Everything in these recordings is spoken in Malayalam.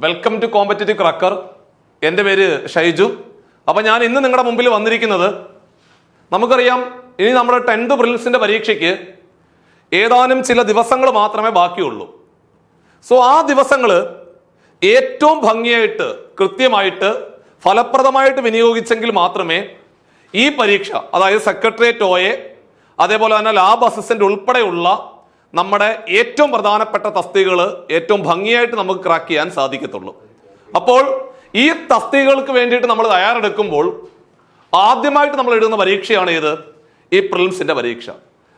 Welcome to competitive cracker. എൻ്റെ പേര് ഷൈജു. അപ്പം ഞാൻ ഇന്ന് നിങ്ങളുടെ മുമ്പിൽ വന്നിരിക്കുന്നത്, നമുക്കറിയാം ഇനി നമ്മുടെ 10th പ്രിലിംസിന്റെ പരീക്ഷയ്ക്ക് ഏതാനും ചില ദിവസങ്ങൾ മാത്രമേ ബാക്കിയുള്ളൂ. സോ ആ ദിവസങ്ങൾ ഏറ്റവും ഭംഗിയായിട്ട് കൃത്യമായിട്ട് ഫലപ്രദമായിട്ട് വിനിയോഗിച്ചെങ്കിൽ മാത്രമേ ഈ പരീക്ഷ, അതായത് സെക്രട്ടേറിയറ്റ് OA, അതേപോലെ തന്നെ ലാബ് അസിസ്റ്റന്റ് ഉൾപ്പെടെയുള്ള നമ്മുടെ ഏറ്റവും പ്രധാനപ്പെട്ട തസ്തികകൾ ഏറ്റവും ഭംഗിയായിട്ട് നമുക്ക് ക്രാക്ക് ചെയ്യാൻ സാധിക്കത്തുള്ളൂ. അപ്പോൾ ഈ തസ്തികകൾക്ക് വേണ്ടിയിട്ട് നമ്മൾ തയ്യാറെടുക്കുമ്പോൾ ആദ്യമായിട്ട് നമ്മൾ എഴുതുന്ന പരീക്ഷയാണ് ഏത്? ഈ പ്രിലിംസിന്റെ പരീക്ഷ.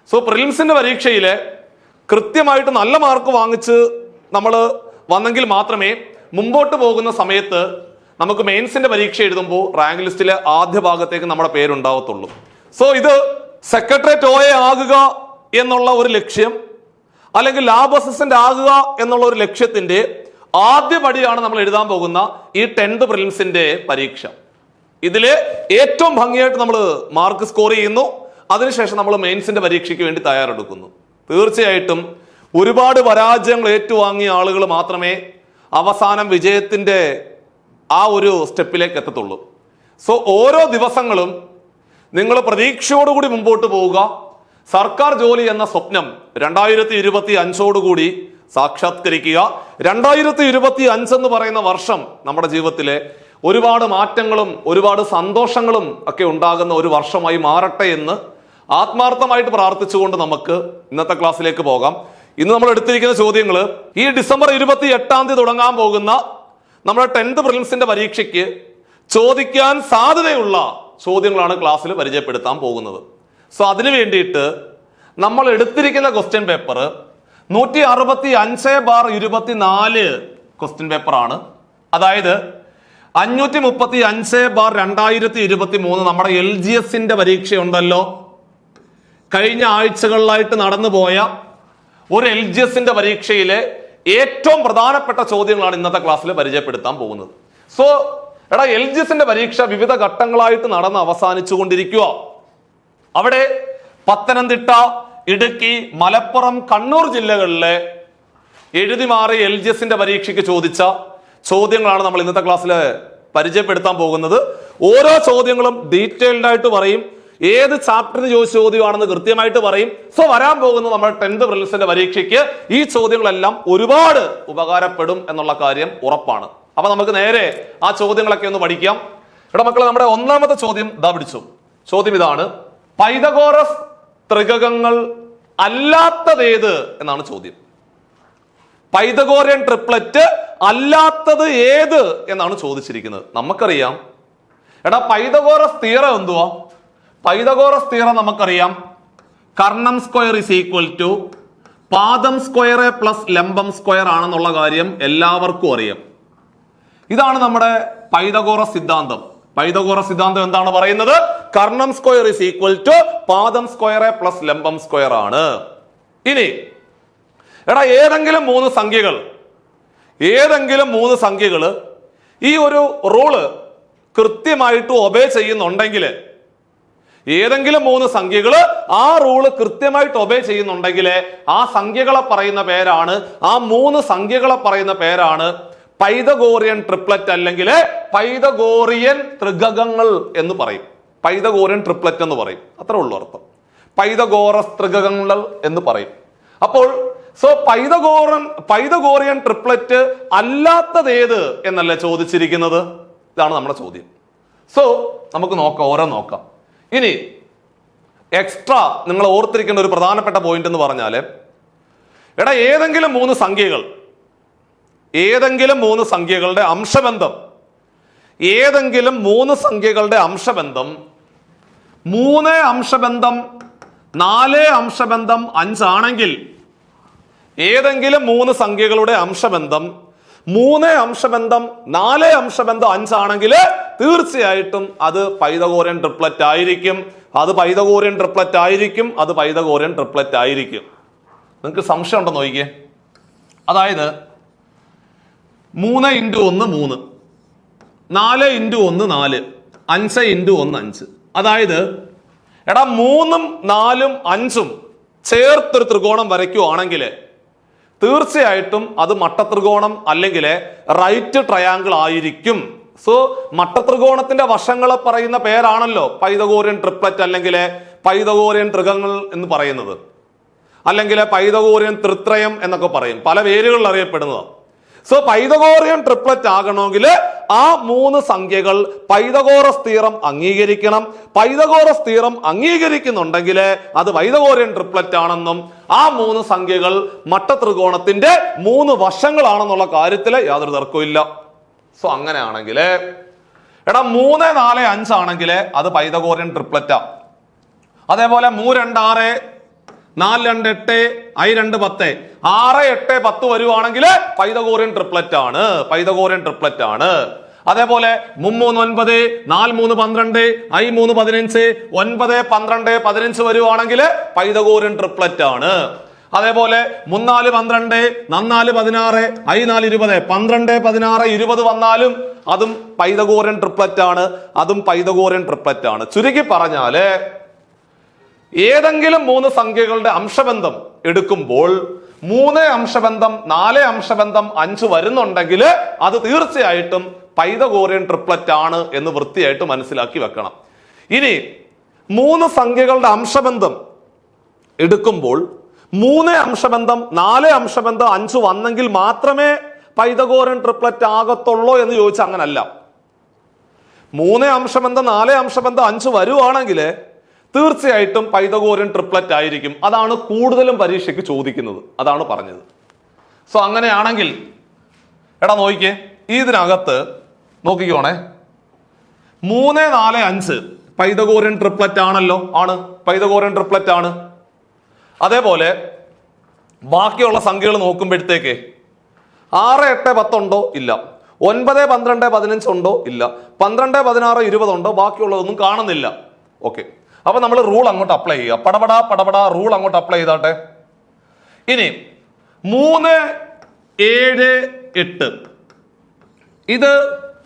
സോ പ്രിലിംസിന്റെ പരീക്ഷയിലെ കൃത്യമായിട്ട് നല്ല മാർക്ക് വാങ്ങിച്ച് നമ്മൾ വന്നെങ്കിൽ മാത്രമേ മുമ്പോട്ട് പോകുന്ന സമയത്ത് നമുക്ക് മെയിൻസിന്റെ പരീക്ഷ എഴുതുമ്പോൾ റാങ്ക് ലിസ്റ്റിലെ ആദ്യ ഭാഗത്തേക്ക് നമ്മുടെ പേരുണ്ടാവത്തുള്ളൂ. സോ ഇത് സെക്രട്ടേറിയറ്റ് OA ആകുക എന്നുള്ള ഒരു ലക്ഷ്യം, അല്ലെങ്കിൽ ലാബ് അസിസ്റ്റന്റ് ആകുക എന്നുള്ള ഒരു ലക്ഷ്യത്തിന്റെ ആദ്യ പടിയാണ് നമ്മൾ എഴുതാൻ പോകുന്ന ഈ 10th പ്രിലിംസിന്റെ പരീക്ഷ. ഇതില് ഏറ്റവും ഭംഗിയായിട്ട് നമ്മൾ മാർക്ക് സ്കോർ ചെയ്യുന്നു. അതിനുശേഷം നമ്മൾ മെയിൻസിന്റെ പരീക്ഷയ്ക്ക് വേണ്ടി തയ്യാറെടുക്കുന്നു. തീർച്ചയായിട്ടും ഒരുപാട് പരാജയങ്ങൾ ഏറ്റുവാങ്ങിയ ആളുകൾ മാത്രമേ അവസാനം വിജയത്തിന്റെ ആ ഒരു സ്റ്റെപ്പിലേക്ക് എത്തത്തുള്ളൂ. സോ ഓരോ ദിവസങ്ങളും നിങ്ങൾ പ്രതീക്ഷയോടുകൂടി മുമ്പോട്ട് പോവുക. സർക്കാർ ജോലി എന്ന സ്വപ്നം 2025 സാക്ഷാത്കരിക്കുക. 2025 എന്ന് പറയുന്ന വർഷം നമ്മുടെ ജീവിതത്തിലെ ഒരുപാട് മാറ്റങ്ങളും ഒരുപാട് സന്തോഷങ്ങളും ഒക്കെ ഉണ്ടാകുന്ന ഒരു വർഷമായി മാറട്ടെ എന്ന് ആത്മാർത്ഥമായിട്ട് പ്രാർത്ഥിച്ചുകൊണ്ട് നമുക്ക് ഇന്നത്തെ ക്ലാസ്സിലേക്ക് പോകാം. ഇന്ന് നമ്മൾ എടുത്തിരിക്കുന്ന ചോദ്യങ്ങൾ ഈ ഡിസംബർ 28 തുടങ്ങാൻ പോകുന്ന നമ്മുടെ 10th പ്രിലിംസിന്റെ പരീക്ഷയ്ക്ക് ചോദിക്കാൻ സാധ്യതയുള്ള ചോദ്യങ്ങളാണ് ക്ലാസ്സിൽ പരിചയപ്പെടുത്താൻ പോകുന്നത്. സോ അതിനു വേണ്ടിയിട്ട് നമ്മൾ എടുത്തിരിക്കുന്ന ക്വസ്റ്റ്യൻ പേപ്പർ 165/24 ക്വസ്റ്റ്യൻ പേപ്പറാണ്. അതായത് 535/2023 നമ്മുടെ LGSന്റെ പരീക്ഷയുണ്ടല്ലോ, കഴിഞ്ഞ ആഴ്ചകളിലായിട്ട് നടന്നു പോയ ഒരു LGSന്റെ പരീക്ഷയിലെ ഏറ്റവും പ്രധാനപ്പെട്ട ചോദ്യങ്ങളാണ് ഇന്നത്തെ ക്ലാസ്സിൽ പരിചയപ്പെടുത്താൻ പോകുന്നത്. സോ LGSന്റെ പരീക്ഷ വിവിധ ഘട്ടങ്ങളായിട്ട് നടന്ന് അവസാനിച്ചു കൊണ്ടിരിക്കുക. അവിടെ പത്തനംതിട്ട, ഇടുക്കി, മലപ്പുറം, കണ്ണൂർ ജില്ലകളിലെ എഴുതി മാറി LGSന്റെ പരീക്ഷയ്ക്ക് ചോദിച്ച ചോദ്യങ്ങളാണ് നമ്മൾ ഇന്നത്തെ ക്ലാസ്സിൽ പരിചയപ്പെടുത്താൻ പോകുന്നത്. ഓരോ ചോദ്യങ്ങളും ഡീറ്റെയിൽഡ് ആയിട്ട് പറയും, ഏത് ചാപ്റ്ററിന് ചോദിച്ച ചോദ്യമാണെന്ന് കൃത്യമായിട്ട് പറയും. സോ വരാൻ പോകുന്ന നമ്മുടെ 10th പ്രിലിംസിന്റെ പരീക്ഷയ്ക്ക് ഈ ചോദ്യങ്ങളെല്ലാം ഒരുപാട് ഉപകാരപ്പെടും എന്നുള്ള കാര്യം ഉറപ്പാണ്. അപ്പൊ നമുക്ക് നേരെ ആ ചോദ്യങ്ങളൊക്കെ ഒന്ന് പഠിക്കാം. മക്കളെ, നമ്മുടെ ഒന്നാമത്തെ ചോദ്യം ഇതാ പിടിച്ചു. ചോദ്യം ഇതാണ്: പൈതഗോറസ് ത്രികങ്ങൾ അല്ലാത്തതേത് എന്നാണ് ചോദ്യം. പൈതഗോറിയൻ ട്രിപ്ലറ്റ് അല്ലാത്തത് ഏത് എന്നാണ് ചോദിച്ചിരിക്കുന്നത്. നമുക്കറിയാം പൈതഗോറസ് തിയറം എന്തുവാ? പൈതഗോറസ് തിയറം നമുക്കറിയാം, Karnam square is equal to പാദം സ്ക്വയർ പ്ലസ് ലംബം സ്ക്വയർ ആണെന്നുള്ള കാര്യം എല്ലാവർക്കും അറിയാം. ഇതാണ് നമ്മുടെ പൈതഗോറസ് സിദ്ധാന്തം. പൈതഗോറസ് സിദ്ധാന്തം എന്താണ് പറയുന്നത്? Karnam square is equal to പാദം സ്ക്വയർ പ്ലസ് ലംബം സ്ക്വയർ ആണ്. ഇനി ഏതെങ്കിലും മൂന്ന് സംഖ്യകൾ ഈ ഒരു റൂള് കൃത്യമായിട്ട് ഒബേ ചെയ്യുന്നുണ്ടെങ്കിൽ, ഏതെങ്കിലും മൂന്ന് സംഖ്യകൾ ആ റൂള് കൃത്യമായിട്ട് ഒബേ ചെയ്യുന്നുണ്ടെങ്കിൽ ആ സംഖ്യകളെ പറയുന്ന പേരാണ്, ആ മൂന്ന് സംഖ്യകളെ പറയുന്ന പേരാണ് പൈതഗോറിയൻ ട്രിപ്ലറ്റ്, അല്ലെങ്കിൽ പൈതഗോറിയൻ ത്രികങ്ങൾ എന്ന് പറയും. പൈതഗോറിയൻ ട്രിപ്ലറ്റ് എന്ന് പറയും. അത്രേ ഉള്ളൂ അർത്ഥം. പൈതഗോറസ് ത്രികങ്ങൾ എന്ന് പറയും. അപ്പോൾ സോ പൈതഗോറിയൻ ട്രിപ്ലറ്റ് അല്ലാത്തതേത് എന്നല്ലേ ചോദിച്ചിരിക്കുന്നത്? ഇതാണ് നമ്മുടെ ചോദ്യം. സോ നമുക്ക് നോക്കാം. ഇനി എക്സ്ട്രാ നിങ്ങൾ ഓർത്തിരിക്കേണ്ട ഒരു പ്രധാനപ്പെട്ട പോയിന്റ് എന്ന് പറഞ്ഞാൽ, ഏതെങ്കിലും മൂന്ന് സംഖ്യകളുടെ അംശബന്ധം 3 അംശബന്ധം 4 അംശബന്ധം 5 ആണെങ്കിൽ, ഏതെങ്കിലും മൂന്ന് സംഖ്യകളുടെ അംശബന്ധം 3 അംശബന്ധം 4 അംശബന്ധം 5 ആണെങ്കിൽ തീർച്ചയായിട്ടും അത് പൈതഗോറിയൻ ട്രിപ്ലറ്റ് ആയിരിക്കും. നിങ്ങൾക്ക് സംശയം ഉണ്ടോ നോക്കിക്കേ. അതായത് 3 × 1 3, 4 × 1 4, 5 × 1 5. അതായത് 3ഉം 4ഉം 5ഉം ചേർത്തൊരു ത്രികോണം വരയ്ക്കുവാണെങ്കിൽ തീർച്ചയായിട്ടും അത് മട്ടത്രികോണം അല്ലെങ്കിൽ റൈറ്റ് ട്രയാങ്കിൾ ആയിരിക്കും. സോ മട്ടത്രികോണത്തിന്റെ വശങ്ങളെ പറയുന്ന പേരാണല്ലോ പൈതഗോറിയൻ ട്രിപ്ലറ്റ് അല്ലെങ്കിൽ പൈതഗോറിയൻ ത്രികങ്ങൾ എന്ന് പറയുന്നത്, അല്ലെങ്കിൽ പൈതഗോറിയൻ ത്രിത്രയം എന്നൊക്കെ പറയും, പല പേരുകളിൽ അറിയപ്പെടുന്നത്. സോ പൈതഗോറിയൻ ട്രിപ്ലറ്റ് ആകണമെങ്കിൽ ആ 3 സംഖ്യകൾ പൈതഗോറസ് തിയറം അംഗീകരിക്കണം. പൈതഗോറസ് തിയറം അംഗീകരിക്കുന്നുണ്ടെങ്കിൽ അത് പൈതഗോറിയൻ ട്രിപ്ലറ്റ് ആണെന്നും ആ 3 സംഖ്യകൾ മട്ടത്രികോണത്തിന്റെ 3 വശങ്ങളാണെന്നുള്ള കാര്യത്തിൽ യാതൊരു തർക്കവും ഇല്ല. സോ അങ്ങനെയാണെങ്കിൽ 3, 4, 5 ആണെങ്കിൽ അത് പൈതഗോറിയൻ ട്രിപ്ലറ്റാ. അതേപോലെ 3, 2, 6, 4, 2, 8, 5, 2, 10, 6, 8, 10 വരുവാണെങ്കിൽ പൈതഗോറിയൻ ട്രിപ്ലറ്റ് ആണ്, പൈതഗോറിയൻ ട്രിപ്ലറ്റ് ആണ്. അതേപോലെ 3, 3, 9, 4, 3, 12, 5, 3, 15, 9, 12, 15 വരുവാണെങ്കിൽ പൈതഗോറിയൻ ട്രിപ്ലറ്റ് ആണ്. അതേപോലെ 3, 4, 12, 4, 16, 5, 4, 20, 12, 16, 20 വന്നാലും അതും പൈതഗോറിയൻ ട്രിപ്ലറ്റ് ആണ്, അതും പൈതഗോറിയൻ ട്രിപ്ലറ്റ് ആണ്. ചുരുക്കി പറഞ്ഞാല് ഏതെങ്കിലും 3 സംഖ്യകളുടെ അംശബന്ധം എടുക്കുമ്പോൾ 3 അംശബന്ധം 4 അംശബന്ധം 5 വരുന്നുണ്ടെങ്കിൽ അത് തീർച്ചയായിട്ടും പൈതഗോറിയൻ ട്രിപ്ലറ്റ് ആണ് എന്ന് വൃത്തിയായിട്ട് മനസ്സിലാക്കി വെക്കണം. ഇനി 3 സംഖ്യകളുടെ അംശബന്ധം എടുക്കുമ്പോൾ 3 അംശബന്ധം 4 അംശബന്ധം 5 വന്നെങ്കിൽ മാത്രമേ പൈതഗോറിയൻ ട്രിപ്ലറ്റ് ആകത്തുള്ളൂ എന്ന് ചോദിച്ചാൽ അങ്ങനല്ല. 3 അംശബന്ധം 4 അംശബന്ധം 5 വരുവാണെങ്കിൽ തീർച്ചയായിട്ടും പൈതഗോറിയൻ ട്രിപ്ലറ്റ് ആയിരിക്കും. അതാണ് കൂടുതലും പരീക്ഷയ്ക്ക് ചോദിക്കുന്നത്, അതാണ് പറഞ്ഞത്. സോ അങ്ങനെയാണെങ്കിൽ നോക്കിക്കേ, ഇതിനകത്ത് നോക്കിക്കോണേ, 3, 4, 5 പൈതഗോറിയൻ ട്രിപ്ലറ്റ് ആണല്ലോ, ആണ് പൈതഗോറിയൻ ട്രിപ്ലറ്റ് ആണ്. അതേപോലെ ബാക്കിയുള്ള സംഖ്യകൾ നോക്കുമ്പോഴത്തേക്ക് 6, 8, 10 ഉണ്ടോ? ഇല്ല. 9, 12, 15 ഉണ്ടോ? ഇല്ല. 12, 16, 20 ഉണ്ടോ? ബാക്കിയുള്ളതൊന്നും കാണുന്നില്ല. ഓക്കെ, അപ്പൊ നമ്മൾ റൂൾ അങ്ങോട്ട് അപ്ലൈ ചെയ്യുക, പടപടാ റൂൾ അങ്ങോട്ട് അപ്ലൈ ചെയ്താട്ടെ. ഇനി 3, 7, 8 ഇത്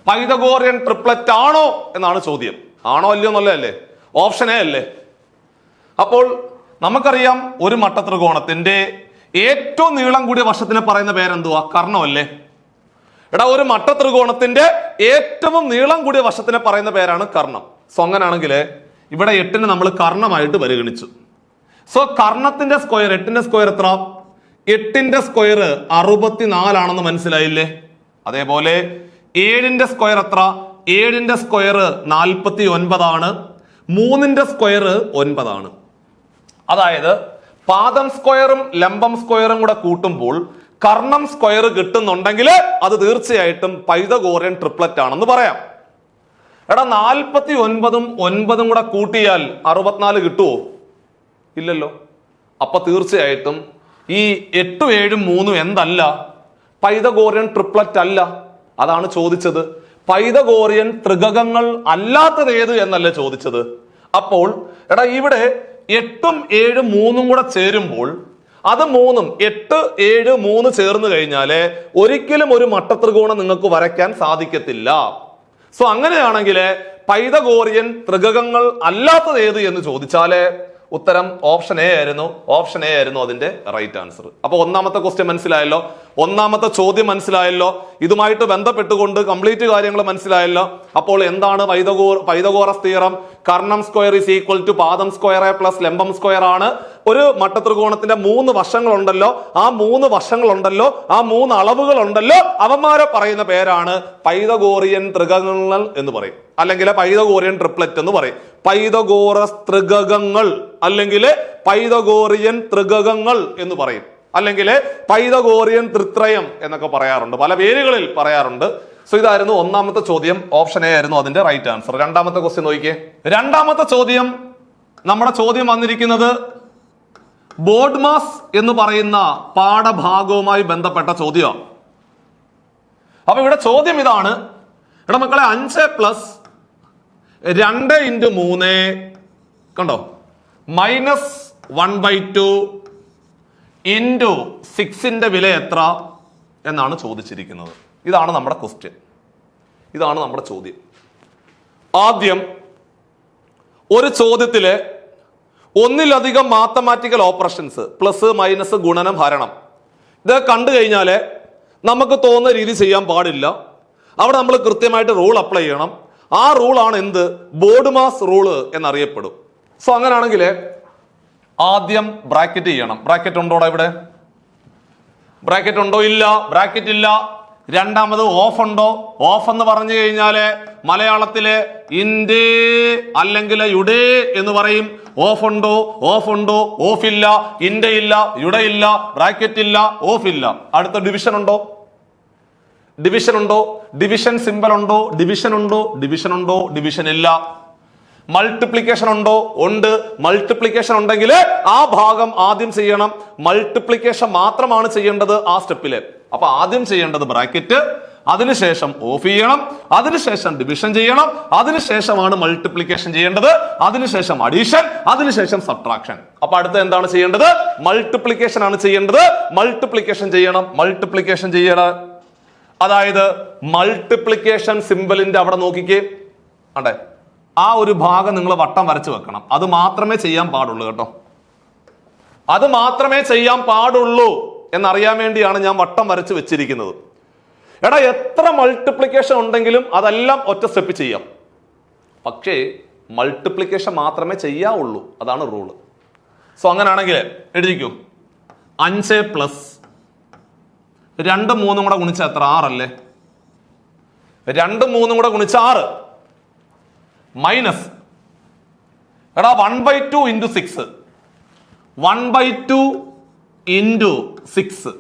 പൈതഗോറിയൻ ട്രിപ്ലറ്റ് ആണോ എന്നാണ് ചോദ്യം. ആണോ അല്ലയോ എന്നുള്ളതല്ലേ, ഓപ്ഷൻ എ അല്ലേ. അപ്പോൾ നമുക്കറിയാം ഒരു മട്ടത്രികോണത്തിന്റെ ഏറ്റവും നീളം കൂടിയ വശത്തിനെ പറയുന്ന പേരെന്തുവാ? കർണമല്ലേ. ഒരു മട്ടത്രികോണത്തിന്റെ ഏറ്റവും നീളം കൂടിയ വശത്തിനെ പറയുന്ന പേരാണ് കർണം. സോ അങ്ങനാണെങ്കിൽ ഇവിടെ 8നെ നമ്മൾ കർണമായിട്ട് പരിഗണിച്ചു. സോ കർണത്തിന്റെ സ്ക്വയർ, 8ന്റെ സ്ക്വയർ എത്ര? 8ന്റെ സ്ക്വയർ 64 ആണെന്ന് മനസ്സിലായില്ലേ. അതേപോലെ 7ന്റെ സ്ക്വയർ എത്ര? 7ന്റെ സ്ക്വയർ 49 ആണ്. 3ന്റെ സ്ക്വയർ 9 ആണ്. അതായത് പാദം സ്ക്വയറും ലംബം സ്ക്വയറും കൂടെ കൂട്ടുമ്പോൾ കർണം സ്ക്വയർ കിട്ടുന്നുണ്ടെങ്കിൽ അത് തീർച്ചയായിട്ടും പൈതഗോറിയൻ ട്രിപ്ലറ്റ് ആണെന്ന് പറയാം. 49ഉം 9ഉം കൂടെ കൂട്ടിയാൽ 64 കിട്ടുമോ? ഇല്ലല്ലോ. അപ്പൊ തീർച്ചയായിട്ടും ഈ 8, 7, 3 എന്തല്ല? പൈതഗോറിയൻ ട്രിപ്ലറ്റ് അല്ല. അതാണ് ചോദിച്ചത്. പൈതഗോറിയൻ ത്രികങ്ങൾ അല്ലാത്തത് ഏത് എന്നല്ല ചോദിച്ചത്. അപ്പോൾ ഇവിടെ 8ഉം 7ഉം 3ഉം കൂടെ ചേരുമ്പോൾ അത് 3ഉം 8, 7, 3 ചേർന്ന് കഴിഞ്ഞാല് ഒരിക്കലും ഒരു മട്ടത്രികോണം നിങ്ങൾക്ക് വരയ്ക്കാൻ സാധിക്കത്തില്ല. സോ അങ്ങനെയാണെങ്കിൽ പൈതഗോറിയൻ ത്രികങ്ങൾ അല്ലാത്തത് ഏത് എന്ന് ചോദിച്ചാല് ഉത്തരം ഓപ്ഷൻ എ ആയിരുന്നു. ഓപ്ഷൻ എ ആയിരുന്നു അതിന്റെ റൈറ്റ് ആൻസർ. അപ്പൊ ഒന്നാമത്തെ ക്വസ്റ്റ്യൻ മനസ്സിലായല്ലോ, ഒന്നാമത്തെ ചോദ്യം മനസ്സിലായല്ലോ, ഇതുമായിട്ട് ബന്ധപ്പെട്ടുകൊണ്ട് കംപ്ലീറ്റ് കാര്യങ്ങൾ മനസ്സിലായല്ലോ. അപ്പോൾ എന്താണ് പൈതഗോറസ് തിയറം? കർണം സ്ക്വയർ ഈസ് ഈക്വൽ ടു പാദം സ്ക്വയർ പ്ലസ് ലംബം സ്ക്വയർ ആണ്. ഒരു മട്ടത്രികോണത്തിന്റെ 3 വശങ്ങളുണ്ടല്ലോ, ആ 3 വശങ്ങളുണ്ടല്ലോ, ആ 3 അളവുകളുണ്ടല്ലോ, അവന്മാരെ പറയുന്ന പേരാണ് പൈതഗോറിയൻ ത്രികങ്ങൾ എന്ന് പറയും, അല്ലെങ്കിൽ പൈതഗോറിയൻ ട്രിപ്ലറ്റ് എന്ന് പറയും. പൈതഗോറസ് ത്രികങ്ങൾ അല്ലെങ്കിൽ പൈതഗോറിയൻ ത്രികങ്ങൾ എന്ന് പറയും, അല്ലെങ്കിൽ പൈതഗോറിയൻ ത്രിത്രയം എന്നൊക്കെ പറയാറുണ്ട്, പല പേരുകളിൽ പറയാറുണ്ട്. സോ ഇതായിരുന്നു ഒന്നാമത്തെ ചോദ്യം. ഓപ്ഷൻ എ ആയിരുന്നു അതിന്റെ റൈറ്റ് ആൻസർ. രണ്ടാമത്തെ ക്വസ്റ്റ്യൻ നോക്കിയേ. രണ്ടാമത്തെ ചോദ്യം, നമ്മുടെ ചോദ്യം വന്നിരിക്കുന്നത് ബോർഡ് മാസ് എന്ന് പറയുന്ന പാഠഭാഗവുമായി ബന്ധപ്പെട്ട ചോദ്യമാണ്. അപ്പൊ ഇവിടെ ചോദ്യം ഇതാണ്, മക്കളെ 5 പ്ലസ് 2 × 3 കണ്ടോ -1/2 × 6ന്റെ വില എത്ര എന്നാണ് ചോദിച്ചിരിക്കുന്നത്. ഇതാണ് നമ്മുടെ ക്വസ്റ്റ്യൻ, ഇതാണ് നമ്മുടെ ചോദ്യം. ആദ്യം ഒരു ചോദ്യത്തില് ഒന്നിലധികം മാത്തമാറ്റിക്കൽ ഓപ്പറേഷൻസ്, പ്ലസ് മൈനസ് ഗുണനം ഹരണം, ഇത് കണ്ടു കഴിഞ്ഞാൽ നമുക്ക് തോന്നുന്ന രീതി ചെയ്യാൻ പാടില്ല. അവിടെ നമ്മൾ കൃത്യമായിട്ട് റൂൾ അപ്ലൈ ചെയ്യണം. ആ റൂളാണ് എന്ത്? BODMAS rule എന്നറിയപ്പെടും. സോ അങ്ങനെയാണെങ്കിൽ ആദ്യം ബ്രാക്കറ്റ് ചെയ്യണം. ബ്രാക്കറ്റ് ഉണ്ടോടാ ഇവിടെ? ബ്രാക്കറ്റ് ഉണ്ടോ? ഇല്ല, ബ്രാക്കറ്റ് ഇല്ല. രണ്ടാമത് ഓഫ് ഉണ്ടോ? ഓഫ് എന്ന് പറഞ്ഞു കഴിഞ്ഞാല് മലയാളത്തില് ഇൻഡേ അല്ലെങ്കിൽ യുഡേ എന്ന് പറയും. ഓഫ് ഉണ്ടോ? ഓഫ് ഉണ്ടോ? ഓഫ് ഇല്ല. ഇൻഡേ ഇല്ല, യുഡേ ഇല്ല, ബ്രാക്കറ്റ് ഇല്ല, ഓഫ് ഇല്ല. അടുത്ത ഡിവിഷൻ ഉണ്ടോ? ഡിവിഷൻ ഉണ്ടോ? ഡിവിഷൻ സിമ്പൽ ഉണ്ടോ? ഡിവിഷൻ ഉണ്ടോ? ഡിവിഷൻ ഉണ്ടോ? ഡിവിഷൻ ഇല്ല. മൾട്ടിപ്ലിക്കേഷൻ ഉണ്ടോ? ഉണ്ട്. മൾട്ടിപ്ലിക്കേഷൻ ഉണ്ടെങ്കിൽ ആ ഭാഗം ആദ്യം ചെയ്യണം. മൾട്ടിപ്ലിക്കേഷൻ മാത്രമാണ് ചെയ്യേണ്ടത് ആ സ്റ്റെപ്പില്. അപ്പൊ ആദ്യം ചെയ്യേണ്ടത് ബ്രാക്കറ്റ്, അതിനുശേഷം ഓഫ് ചെയ്യണം, അതിനുശേഷം ഡിവിഷൻ ചെയ്യണം, അതിനുശേഷമാണ് മൾട്ടിപ്ലിക്കേഷൻ ചെയ്യേണ്ടത്, അതിനുശേഷം അഡീഷൻ, അതിനുശേഷം സബ്ട്രാക്ഷൻ. അപ്പൊ അടുത്ത എന്താണ് ചെയ്യേണ്ടത്? മൾട്ടിപ്ലിക്കേഷൻ ആണ് ചെയ്യേണ്ടത്. മൾട്ടിപ്ലിക്കേഷൻ ചെയ്യണം. മൾട്ടിപ്ലിക്കേഷൻ ചെയ്യണം. അതായത് മൾട്ടിപ്ലിക്കേഷൻ സിമ്പലിന്റെ അവിടെ നോക്കിക്കേ, അതെ, ആ ഒരു ഭാഗം നിങ്ങൾ വട്ടം വരച്ചു വെക്കണം. അത് മാത്രമേ ചെയ്യാൻ പാടുള്ളൂ കേട്ടോ. അത് മാത്രമേ ചെയ്യാൻ പാടുള്ളൂ എന്നറിയാൻ വേണ്ടിയാണ് ഞാൻ വട്ടം വരച്ച് വെച്ചിരിക്കുന്നത്. എടാ, എത്ര മൾട്ടിപ്ലിക്കേഷൻ ഉണ്ടെങ്കിലും അതെല്ലാം ഒറ്റ സ്റ്റെപ്പ് ചെയ്യാം. പക്ഷേ മൾട്ടിപ്ലിക്കേഷൻ മാത്രമേ ചെയ്യാവുള്ളൂ. അതാണ് റൂള്. സോ അങ്ങനെയാണെങ്കിൽ എഴുതിക്കൂ. 5 പ്ലസ് 2 3 കൂടെ ഗുണിച്ച എത്ര? 6 അല്ലേ? 2 3 കൂടെ ഗുണിച്ച 6 മൈനസ് എടാ 1/2 ഇൻറ്റു 6. 1/2 ഇൻറ്റു 6.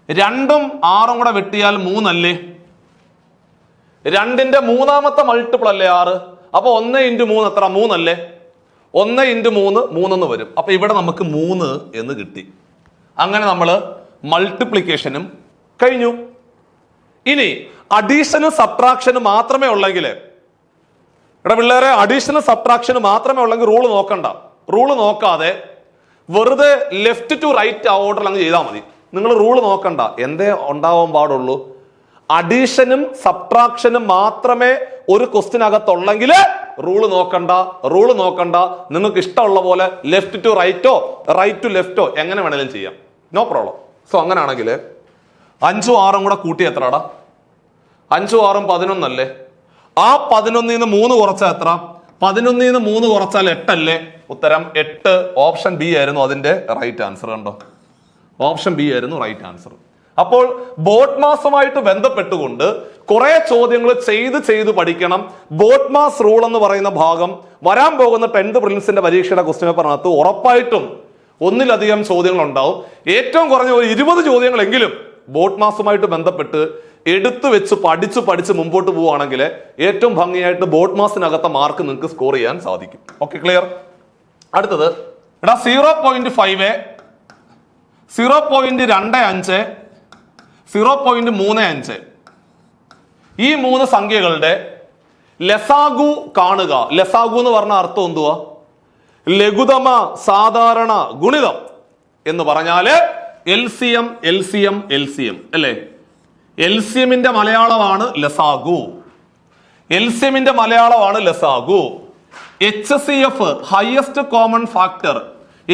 2ഉം 6ഉം കൂടെ വെട്ടിയാൽ 3 അല്ലേ? 2ന്റെ മൂന്നാമത്തെ മൾട്ടിപ്പിൾ അല്ലേ 6? അപ്പൊ 1 ഇൻറ്റു 3 എത്ര? 3 അല്ലേ? 1 ഇൻറ്റു 3 3 എന്ന് വരും. അപ്പൊ ഇവിടെ നമുക്ക് 3 എന്ന് കിട്ടി. അങ്ങനെ നമ്മൾ മൾട്ടിപ്ലിക്കേഷനും കഴിഞ്ഞു. ഇനി അഡീഷനും സബ്ട്രാക്ഷനും മാത്രമേ ഉള്ളെങ്കിൽ, ഇവിടെ പിള്ളേരെ അഡീഷണൽ സബ്ട്രാക്ഷൻ മാത്രമേ ഉള്ളെങ്കിൽ റൂള് നോക്കണ്ട. റൂള് നോക്കാതെ വെറുതെ ലെഫ്റ്റ് ടു റൈറ്റ് ഓർഡറിൽ അങ്ങ് ചെയ്താൽ മതി. നിങ്ങൾ റൂള് നോക്കണ്ട. എന്തേ ഉണ്ടാവാൻ പാടുള്ളൂ? അഡീഷനും സബ്ട്രാക്ഷനും മാത്രമേ ഒരു ക്വസ്റ്റിനകത്തുള്ളെങ്കിൽ റൂള് നോക്കണ്ട. റൂള് നോക്കണ്ട. നിങ്ങൾക്ക് ഇഷ്ടമുള്ള പോലെ ലെഫ്റ്റ് ടു റൈറ്റോ റൈറ്റ് ടു ലെഫ്റ്റോ എങ്ങനെ വേണേലും ചെയ്യാം. No problem. സോ അങ്ങനെയാണെങ്കിൽ 5ഉം 6ഉം കൂടെ കൂട്ടി എത്രടാ? 5ഉം 6ഉം 11 അല്ലേ? ആ 11 3 കുറച്ചാൽ എത്ര? 11 3 കുറച്ചാൽ 8 അല്ലേ? ഉത്തരം 8. ഓപ്ഷൻ ബി ആയിരുന്നു അതിന്റെ റൈറ്റ് ആൻസർ. കണ്ടോ? ഓപ്ഷൻ ബി ആയിരുന്നു റൈറ്റ് ആൻസർ. അപ്പോൾ ബോഡ്മാസുമായിട്ട് ബന്ധപ്പെട്ടുകൊണ്ട് കുറെ ചോദ്യങ്ങൾ ചെയ്ത് പഠിക്കണം. ബോഡ്മാസ് റൂൾ എന്ന് പറയുന്ന ഭാഗം വരാൻ പോകുന്ന 10th പ്രിലിംസിന്റെ പരീക്ഷയുടെ ക്വസ്റ്റ്യൻ പേപ്പറിനകത്ത് ഉറപ്പായിട്ടും ഒന്നിലധികം ചോദ്യങ്ങൾ ഉണ്ടാവും. ഏറ്റവും കുറഞ്ഞ ഒരു 20 ചോദ്യങ്ങളെങ്കിലും ബോഡ്മാസുമായിട്ട് ബന്ധപ്പെട്ട് എടുത്തു വെച്ച് പഠിച്ച് മുമ്പോട്ട് പോവുകയാണെങ്കിൽ ഏറ്റവും ഭംഗിയായിട്ട് ബോഡ്മാസിനകത്തെ മാർക്ക് നിങ്ങൾക്ക് സ്കോർ ചെയ്യാൻ സാധിക്കും. Okay, clear? അടുത്തത് എടാ 0.5, 0.25, 0.35 ഈ 3 സംഖ്യകളുടെ ലസാഗു കാണുക. ലസാഗു എന്ന് പറഞ്ഞ അർത്ഥം എന്തുവാ? ലഘുതമ സാധാരണ ഗുണിതം എന്ന് പറഞ്ഞാല് LCM LCM LCM അല്ലേ? LCMന്റെ മലയാളമാണ് ലസാഗു. LCMന്റെ മലയാളമാണ് ലസാഗു. HCF highest common factor.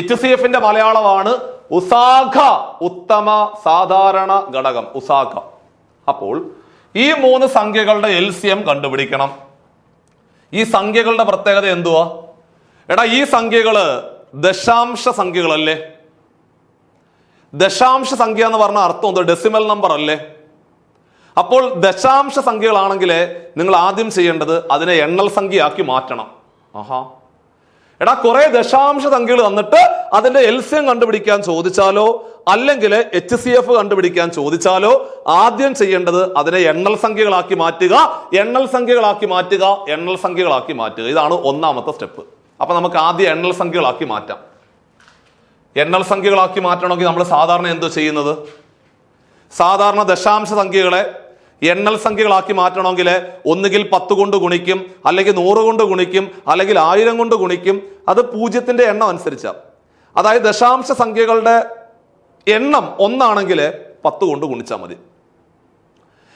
HCFന്റെ മലയാളമാണ് ഉസാഖ, ഉത്തമ സാധാരണ ഘടകം, ഉസാഖ. അപ്പോൾ ഈ 3 സംഖ്യകളുടെ LCM കണ്ടുപിടിക്കണം. ഈ സംഖ്യകളുടെ പ്രത്യേകത എന്തുവാ? എടാ, ഈ സംഖ്യകള് ദശാംശ സംഖ്യകളല്ലേ? ദശാംശ സംഖ്യ എന്ന് പറഞ്ഞ അർത്ഥം എന്തോ? ഡെസിമൽ നമ്പർ അല്ലേ? അപ്പോൾ ദശാംശ സംഖ്യകളാണെങ്കിൽ നിങ്ങൾ ആദ്യം ചെയ്യേണ്ടത് അതിനെ എണ്ണൽ സംഖ്യയാക്കി മാറ്റണം. ആഹാ, എടാ കുറെ ദശാംശ സംഖ്യകൾ തന്നിട്ട് അതിന്റെ LCM കണ്ടുപിടിക്കാൻ ചോദിച്ചാലോ അല്ലെങ്കിൽ HCF കണ്ടുപിടിക്കാൻ ചോദിച്ചാലോ ആദ്യം ചെയ്യേണ്ടത് അതിനെ എണ്ണൽ സംഖ്യകളാക്കി മാറ്റുക, എണ്ണൽ സംഖ്യകളാക്കി മാറ്റുക, എണ്ണൽ സംഖ്യകളാക്കി മാറ്റുക. ഇതാണ് ഒന്നാമത്തെ സ്റ്റെപ്പ്. അപ്പൊ നമുക്ക് ആദ്യം എണ്ണൽ സംഖ്യകളാക്കി മാറ്റാം. എണ്ണൽ സംഖ്യകളാക്കി മാറ്റണമെങ്കിൽ നമ്മൾ സാധാരണ എന്തോ ചെയ്യുന്നത്? സാധാരണ ദശാംശ സംഖ്യകളെ എണ്ണൽ സംഖ്യകളാക്കി മാറ്റണമെങ്കിൽ ഒന്നുകിൽ 10 കൊണ്ട് ഗുണിക്കും, അല്ലെങ്കിൽ 100 കൊണ്ട് ഗുണിക്കും, അല്ലെങ്കിൽ 1000 കൊണ്ട് ഗുണിക്കും. അത് 0ന്റെ എണ്ണം അനുസരിച്ചാണ്. അതായത് ദശാംശ സംഖ്യകളുടെ എണ്ണം 1 ആണെങ്കിൽ 10 കൊണ്ട് ഗുണിച്ചാൽ മതി.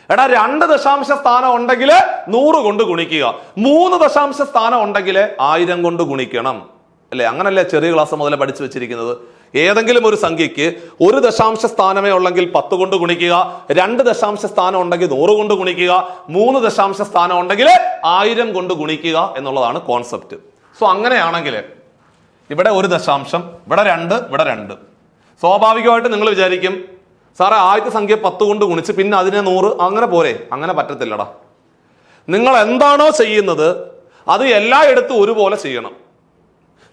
എടാ 2 ദശാംശ സ്ഥാനം ഉണ്ടെങ്കിൽ 100 കൊണ്ട് ഗുണിക്കുക. 3 ദശാംശ സ്ഥാനം ഉണ്ടെങ്കിൽ 1000 കൊണ്ട് ഗുണിക്കണം അല്ലെ? അങ്ങനല്ലേ ചെറിയ ക്ലാസ് മുതലേ പഠിച്ചു വെച്ചിരിക്കുന്നത്. ഏതെങ്കിലും ഒരു സംഖ്യയ്ക്ക് ഒരു ദശാംശ സ്ഥാനമേ ഉള്ളെങ്കിൽ 10 കൊണ്ട് ഗുണിക്കുക, 2 ദശാംശ സ്ഥാനം ഉണ്ടെങ്കിൽ 100 കൊണ്ട് ഗുണിക്കുക, 3 ദശാംശ സ്ഥാനം ഉണ്ടെങ്കിൽ 1000 കൊണ്ട് ഗുണിക്കുക എന്നുള്ളതാണ് കോൺസെപ്റ്റ്. സോ അങ്ങനെയാണെങ്കിൽ ഇവിടെ 1 ദശാംശം, ഇവിടെ 2, ഇവിടെ 2. സ്വാഭാവികമായിട്ട് നിങ്ങൾ വിചാരിക്കും സാറേ ആദ്യത്തെ സംഖ്യ 10 കൊണ്ട് ഗുണിച്ച് പിന്നെ അതിനെ 100 അങ്ങനെ പോരെ. അങ്ങനെ പറ്റത്തില്ലടാ. നിങ്ങൾ എന്താണോ ചെയ്യുന്നത് അത് എല്ലായിടത്തും ഒരുപോലെ ചെയ്യണം.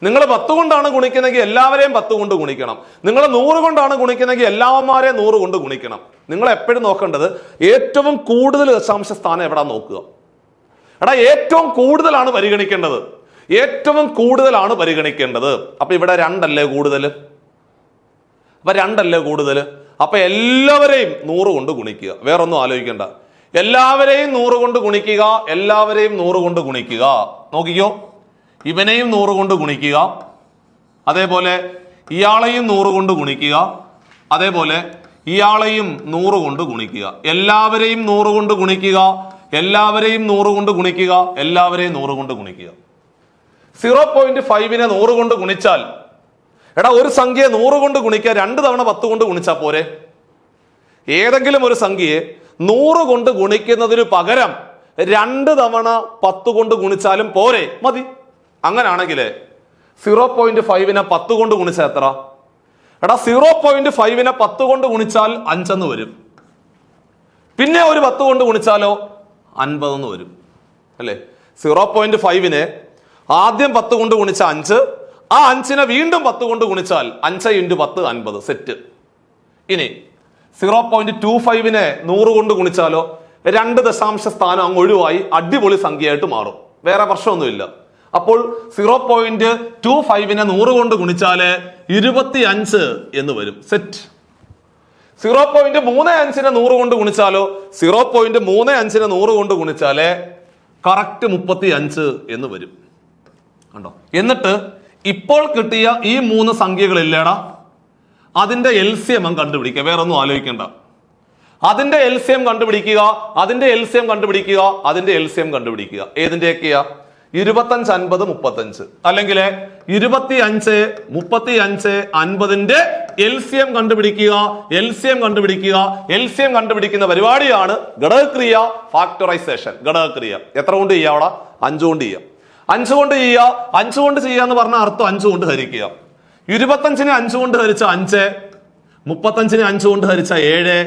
നിങ്ങൾ 10 കൊണ്ടാണ് ഗുണിക്കുന്നെങ്കിൽ എല്ലാവരെയും 10 കൊണ്ട് ഗുണിക്കണം. നിങ്ങൾ 100 കൊണ്ടാണ് ഗുണിക്കുന്നെങ്കിൽ എല്ലാവന്മാരെയും 100 കൊണ്ട് ഗുണിക്കണം. നിങ്ങൾ എപ്പോഴും നോക്കേണ്ടത് ഏറ്റവും കൂടുതൽ ദശാംശ സ്ഥാനം എവിടെ നോക്കുക. എടാ ഏറ്റവും കൂടുതലാണ് പരിഗണിക്കേണ്ടത്, ഏറ്റവും കൂടുതലാണ് പരിഗണിക്കേണ്ടത്. അപ്പൊ ഇവിടെ 2 അല്ലേ കൂടുതൽ, അപ്പൊ 2 അല്ലേ കൂടുതൽ. അപ്പൊ എല്ലാവരെയും 100 കൊണ്ട് ഗുണിക്കുക, വേറൊന്നും ആലോചിക്കേണ്ട. എല്ലാവരെയും 100 കൊണ്ട് ഗുണിക്കുക, എല്ലാവരെയും 100 കൊണ്ട് ഗുണിക്കുക. നോക്കിക്കോ, ഇവനെയും 100 കൊണ്ട് ഗുണിക്കുക, അതേപോലെ ഇയാളെയും 100 കൊണ്ട് ഗുണിക്കുക, അതേപോലെ ഇയാളെയും 100 കൊണ്ട് ഗുണിക്കുക. എല്ലാവരെയും 100 കൊണ്ട് ഗുണിക്കുക, എല്ലാവരെയും 100 കൊണ്ട് ഗുണിക്കുക, എല്ലാവരെയും 100 കൊണ്ട് ഗുണിക്കുക. 0.5നെ 100 കൊണ്ട് ഗുണിച്ചാൽ എടാ ഒരു സംഖ്യയെ 100 കൊണ്ട് ഗുണിക്കുക 2 തവണ 10 കൊണ്ട് ഗുണിച്ചാൽ പോരെ. ഏതെങ്കിലും ഒരു സംഖ്യയെ 100 കൊണ്ട് ഗുണിക്കുന്നതിന് പകരം 2 തവണ 10 കൊണ്ട് ഗുണിച്ചാലും പോരെ, മതി. അങ്ങനാണെങ്കിൽ 0.5നെ 10 കൊണ്ട് ഗുണിച്ചാൽ എത്ര? എടാ 0.5നെ 10 കൊണ്ട് ഗുണിച്ചാൽ 5 എന്ന് വരും. പിന്നെ ഒരു 10 കൊണ്ട് ഗുണിച്ചാലോ 50 എന്ന് വരും അല്ലേ. 0.5നെ ആദ്യം 10 കൊണ്ട് ഗുണിച്ച 5, ആ 5നെ വീണ്ടും 10 കൊണ്ട് ഗുണിച്ചാൽ 5 × 10 50 സെറ്റ്. ഇനി 0.25നെ 100 കൊണ്ട് ഗുണിച്ചാലോ 2 ദശാംശ സ്ഥാനം അങ്ങ് ഒഴിവായി അടിപൊളി സംഖ്യയായിട്ട് മാറും, വേറെ പ്രശ്നമൊന്നുമില്ല. അപ്പോൾ 0.25നെ 100 കൊണ്ട് ഗുണിച്ചാല് 25 എന്ന് വരും, സെറ്റ്. 0.35നെ 100 കൊണ്ട് ഗുണിച്ചാലോ 0.35നെ 100 കൊണ്ട് ഗുണിച്ചാല് കറക്റ്റ് 35 എന്ന് വരും, കണ്ടോ. എന്നിട്ട് ഇപ്പോൾ കിട്ടിയ ഈ 3 സംഖ്യകളില്ലേടാ, അതിന്റെ LCM കണ്ടുപിടിക്കുക, വേറെ ഒന്നും ആലോചിക്കേണ്ട. അതിന്റെ LCM കണ്ടുപിടിക്കുക, അതിന്റെ LCM കണ്ടുപിടിക്കുക, അതിന്റെ LCM കണ്ടുപിടിക്കുക. ഏതിന്റെയൊക്കെയാ? 25, 50, 35 അല്ലെങ്കിൽ 25, 35, 50ന്റെ LCM കണ്ടുപിടിക്കുക, LCM കണ്ടുപിടിക്കുക. LCM കണ്ടുപിടിക്കുന്ന പരിപാടിയാണ് ഘടകക്രിയ, ഫാക്ടറൈസേഷൻ. ഘടകക്രിയ എത്ര കൊണ്ട് ചെയ്യാവടാ? 5 കൊണ്ട് ചെയ്യാം. 5 കൊണ്ട് ചെയ്യുക. 5 കൊണ്ട് ചെയ്യുക എന്ന് പറഞ്ഞ അർത്ഥം 5 കൊണ്ട് ഹരിക്കുക. 25നെ 5 കൊണ്ട് ഹരിച്ച 5, 35നെ 5 കൊണ്ട് ഹരിച്ച 7,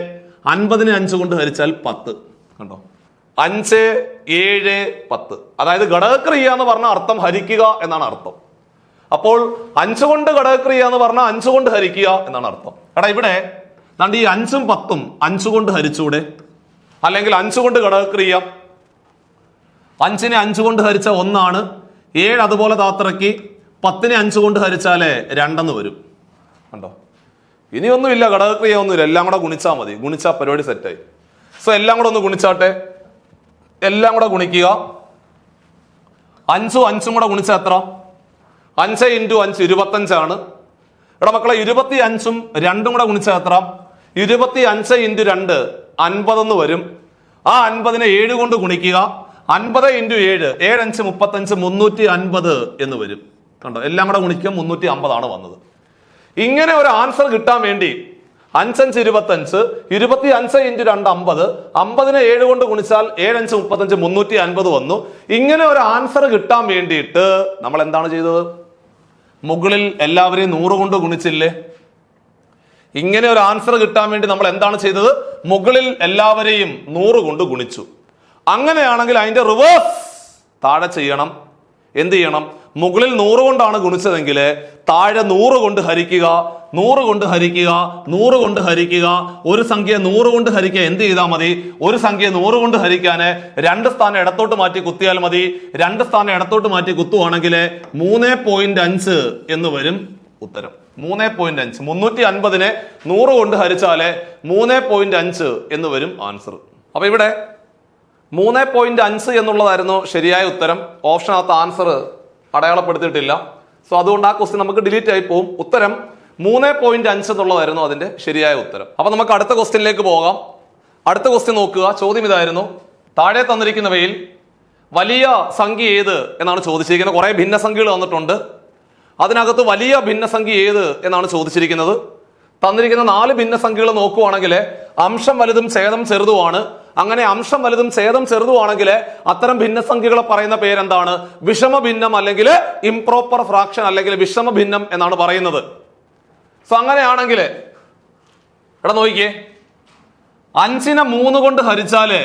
50നെ 5 കൊണ്ട് ഹരിച്ചാൽ 10. കണ്ടോ, 5, 7, 10. അതായത് ഘടകക്രിയ എന്ന് പറഞ്ഞ അർത്ഥം ഹരിക്കുക എന്നാണ് അർത്ഥം. അപ്പോൾ 5 കൊണ്ട് ഘടകക്രിയ എന്ന് പറഞ്ഞാൽ 5 കൊണ്ട് ഹരിക്കുക എന്നാണ് അർത്ഥം. എടാ ഇവിടെ ഈ 5ഉം 10ഉം 5 കൊണ്ട് ഹരിച്ചൂടെ? അല്ലെങ്കിൽ 5 കൊണ്ട് ഘടകക്രിയ, 5നെ 5 കൊണ്ട് ഹരിച്ച 1 ആണ്, 7 അതുപോലെ താത്രയ്ക്ക് 10നെ 5 കൊണ്ട് ഹരിച്ചാലേ 2 വരും, കണ്ടോ. ഇനിയൊന്നുമില്ല, ഘടകക്രിയ ഒന്നുമില്ല, എല്ലാം കൂടെ ഗുണിച്ചാൽ മതി. ഗുണിച്ചാൽ പരിപാടി സെറ്റായി. സോ എല്ലാം കൂടെ ഒന്ന് ഗുണിച്ചാട്ടെ, എല്ലാം കൂടെ ഗുണിക്കുക. 5ഉം 5ഉം കൂടെ ഗുണിച്ചാൽ എത്ര? 5 × 5 25 ആണ്. എടാ മക്കളെ 25ഉം 2ഉം കൂടെ ഗുണിച്ചാൽ എത്ര? 25 × 2 50 എന്ന് വരും. ആ 50നെ 7 കൊണ്ട് ഗുണിക്കുക. 50 × 7, 7 5 35, 350 എന്ന് വരും, കണ്ടോ. എല്ലാം കൂടെ ഗുണിക്കുക 350 ആണ് വന്നത്. ഇങ്ങനെ ഒരു ആൻസർ കിട്ടാൻ വേണ്ടി 5 5 25, 25 × 2 50, 50നെ 7 കൊണ്ട് ഗുണിച്ചാൽ 7 5 35, 350 വന്നു. ഇങ്ങനെ ഒരു ആൻസർ കിട്ടാൻ വേണ്ടിയിട്ട് നമ്മൾ എന്താണ് ചെയ്തത്? മുകളിൽ എല്ലാവരെയും 100 കൊണ്ട് ഗുണിച്ചില്ലേ? ഇങ്ങനെ ഒരു ആൻസർ കിട്ടാൻ വേണ്ടി നമ്മൾ എന്താണ് ചെയ്തത്? മുകളിൽ എല്ലാവരെയും 100 കൊണ്ട് ഗുണിച്ചു. അങ്ങനെയാണെങ്കിൽ അതിന്റെ റിവേഴ്സ് താഴെ ചെയ്യണം. എന്ത് ചെയ്യണം? മുകളിൽ 100 കൊണ്ടാണ് ഗുണിച്ചതെങ്കിൽ താഴെ 100 കൊണ്ട് ഹരിക്കുക, 100 കൊണ്ട് ഹരിക്കുക, 100 കൊണ്ട് ഹരിക്കുക. ഒരു സംഖ്യ 100 കൊണ്ട് ഹരിക്കുക എന്ത് ചെയ്താൽ മതി? ഒരു സംഖ്യ 100 കൊണ്ട് ഹരിക്കാന് 2 സ്ഥാനം ഇടത്തോട്ട് മാറ്റി കുത്തിയാൽ മതി. 2 സ്ഥാനം ഇടത്തോട്ട് മാറ്റി കുത്തുവാണെങ്കിൽ 3.5 എന്ന് വരും ഉത്തരം. 3.5. 350നെ 100 കൊണ്ട് ഹരിച്ചാല് 3.5 എന്ന് വരും ആൻസർ. അപ്പൊ ഇവിടെ 3.5 എന്നുള്ളതായിരുന്നു ശരിയായ ഉത്തരം. ഓപ്ഷനകത്ത് ആൻസർ അടയാളപ്പെടുത്തിയിട്ടില്ല. സോ അതുകൊണ്ട് ആ ക്വസ്റ്റ്യൻ നമുക്ക് ഡിലീറ്റ് ആയി പോകും. ഉത്തരം 3.5 എന്നുള്ളതായിരുന്നു അതിന്റെ ശരിയായ ഉത്തരം. അപ്പൊ നമുക്ക് അടുത്ത ക്വസ്റ്റ്യനിലേക്ക് പോകാം. അടുത്ത ക്വസ്റ്റ്യൻ നോക്കുക. ചോദ്യം ഇതായിരുന്നു: താഴെ തന്നിരിക്കുന്നവയിൽ വലിയ സംഖ്യ ഏത് എന്നാണ് ചോദിച്ചിരിക്കുന്നത്. കുറെ ഭിന്നസംഖ്യകൾ തന്നിട്ടുണ്ട്. അതിനകത്ത് വലിയ ഭിന്നസംഖ്യ ഏത് എന്നാണ് ചോദിച്ചിരിക്കുന്നത്. തന്നിരിക്കുന്ന 4 ഭിന്നസംഖ്യകൾ നോക്കുവാണെങ്കിൽ അംശം വലുതും ഛേദം ചെറുതുമാണ്. അങ്ങനെ അംശം വലുതും ഛേദം ചെറുതുമാണെങ്കിൽ അത്തരം ഭിന്നസംഖ്യകളെ പറയുന്ന പേരെന്താണ്? വിഷമ ഭിന്നം അല്ലെങ്കിൽ ഇംപ്രോപ്പർ ഫ്രാക്ഷൻ അല്ലെങ്കിൽ വിഷമ ഭിന്നം എന്നാണ് പറയുന്നത്. സോ അങ്ങനെയാണെങ്കിൽ ഇവിടെ നോക്കിക്കേ, 5നെ 3 കൊണ്ട് ഹരിച്ചാല്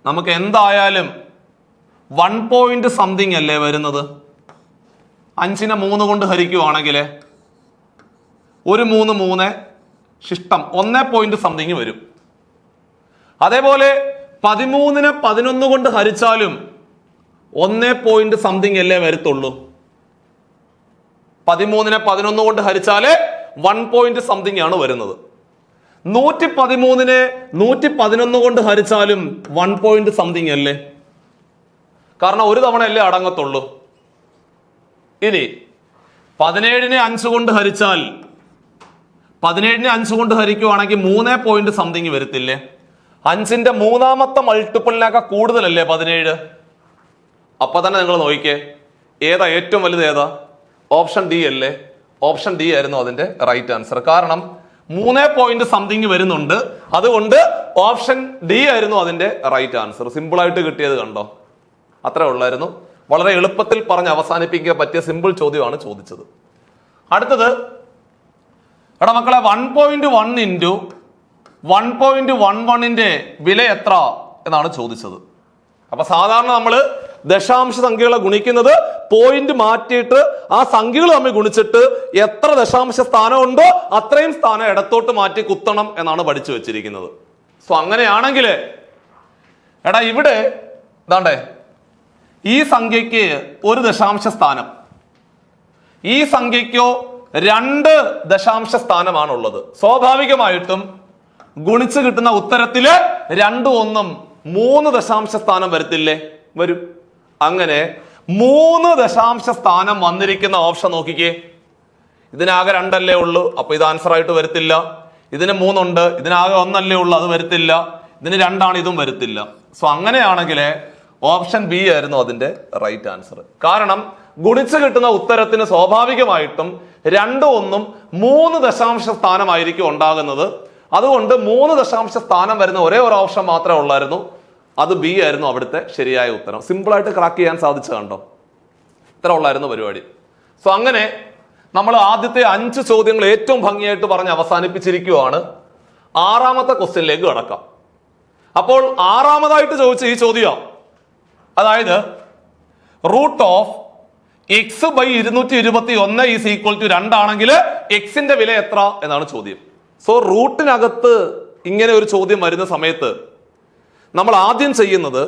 നമുക്ക് എന്തായാലും 1 പോയിന്റ് സംതിങ് അല്ലേ വരുന്നത്. 5നെ 3 കൊണ്ട് ഹരിക്കുവാണെങ്കിൽ ഒരു 3 ശിഷ്ടം 1 പോയിന്റ് സംതിങ് വരും. അതേപോലെ 13നെ 11 കൊണ്ട് ഹരിച്ചാലും 1 പോയിന്റ് സംതിങ് അല്ലേ വരത്തുള്ളൂ. 13നെ 11 കൊണ്ട് ഹരിച്ചാല് 1 പോയിന്റ് സംതിങ് ആണ് വരുന്നത്. 113നെ 111 കൊണ്ട് ഹരിച്ചാലും 1 പോയിന്റ് സംതിങ് അല്ലേ, കാരണം ഒരു തവണ അല്ലേ അടങ്ങത്തുള്ളൂ. ഇനി 17നെ 5 കൊണ്ട് ഹരിച്ചാൽ 17നെ 5 കൊണ്ട് ഹരിക്കുവാണെങ്കിൽ 3 പോയിന്റ് സംതിങ് വരത്തില്ലേ. 5ന്റെ 3ാമത്തെ മൾട്ടിപ്പിളിനേക്കാൾ കൂടുതലല്ലേ 17. അപ്പൊ തന്നെ നിങ്ങൾ നോക്കിക്കേ, ഏതാ ഏറ്റവും വലുത്? ഏതാ? ഓപ്ഷൻ ഡി അല്ലേ. ഓപ്ഷൻ ഡി ആയിരുന്നു അതിന്റെ റൈറ്റ് ആൻസർ. കാരണം 3 പോയിന്റ് സംതിങ് വരുന്നുണ്ട്, അതുകൊണ്ട് ഓപ്ഷൻ ഡി ആയിരുന്നു അതിന്റെ റൈറ്റ് ആൻസർ. സിമ്പിൾ ആയിട്ട് കിട്ടിയത് കണ്ടോ, അത്രേ ഉള്ളായിരുന്നു. വളരെ എളുപ്പത്തിൽ പറഞ്ഞ് അവസാനിപ്പിക്കാൻ പറ്റിയ സിമ്പിൾ ചോദ്യമാണ് ചോദിച്ചത്. അടുത്തത്, എടാ മക്കളെ, 1.1 ഇൻറ്റു 1.11ന്റെ വില എത്ര എന്നാണ് ചോദിച്ചത്. അപ്പൊ സാധാരണ നമ്മൾ ദശാംശ സംഖ്യകളെ ഗുണിക്കുന്നത് പോയിന്റ് മാറ്റിയിട്ട് ആ സംഖ്യകൾ തമ്മിൽ ഗുണിച്ചിട്ട് എത്ര ദശാംശ സ്ഥാനം ഉണ്ടോ അത്രയും സ്ഥാനം ഇടത്തോട്ട് മാറ്റി കുത്തണം എന്നാണ് പഠിച്ചു വെച്ചിരിക്കുന്നത്. സോ അങ്ങനെയാണെങ്കിൽ എടാ ഇവിടെ ഇതാണ്ടേ, ഈ സംഖ്യക്ക് 1 ദശാംശ സ്ഥാനം, ഈ സംഖ്യക്കോ 2 ദശാംശ സ്ഥാനമാണുള്ളത്. സ്വാഭാവികമായിട്ടും ഗുണിച്ച് കിട്ടുന്ന ഉത്തരത്തില് 2 1 3 ദശാംശ സ്ഥാനം വരത്തില്ലേ? വരും. അങ്ങനെ 3 ദശാംശ സ്ഥാനം വന്നിരിക്കുന്ന ഓപ്ഷൻ നോക്കിക്കേ. ഇതിനാകെ 2 അല്ലേ ഉള്ളൂ, അപ്പൊ ഇത് ആൻസർ ആയിട്ട് വരത്തില്ല. ഇതിന് 3 ഉണ്ട്, ഇതിനാകെ 1 അല്ലേ ഉള്ളൂ, അത് വരത്തില്ല. ഇതിന് 2 ആണ്, ഇതും വരത്തില്ല. സോ അങ്ങനെയാണെങ്കിൽ ഓപ്ഷൻ ബി ആയിരുന്നു അതിന്റെ റൈറ്റ് ആൻസർ. കാരണം ഗുണിച്ച് കിട്ടുന്ന ഉത്തരത്തിന് സ്വാഭാവികമായിട്ടും 2 1 3 ദശാംശ സ്ഥാനമായിരിക്കും ഉണ്ടാകുന്നത്. അതുകൊണ്ട് 3 ദശാംശ സ്ഥാനം വരുന്ന ഒരേ ഒരു ഓപ്ഷൻ മാത്രമേ ഉള്ളായിരുന്നു, അത് ബി ആയിരുന്നു അവിടുത്തെ ശരിയായ ഉത്തരം. സിമ്പിൾ ആയിട്ട് ക്രാക്ക് ചെയ്യാൻ സാധിച്ചു കണ്ടോ, ഇത്ര ഉള്ളായിരുന്നു പരിപാടി. സോ അങ്ങനെ നമ്മൾ ആദ്യത്തെ 5 ചോദ്യങ്ങൾ ഏറ്റവും ഭംഗിയായിട്ട് പറഞ്ഞ് അവസാനിപ്പിച്ചിരിക്കുകയാണ്. 6ാമത്തെ ക്വസ്റ്റ്യനിലേക്ക് കടക്കാം. അപ്പോൾ 6ാമതായിട്ട് ചോദിച്ച ഈ ചോദ്യം, അതായത് root of x by 221 is equal to 2 ആണെങ്കിൽ എക്സിന്റെ വില എത്ര എന്നാണ് ചോദ്യം. സോ റൂട്ടിനകത്ത് ഇങ്ങനെ ഒരു ചോദ്യം വരുന്ന സമയത്ത് നമ്മൾ ആദ്യം ചെയ്യുന്നത്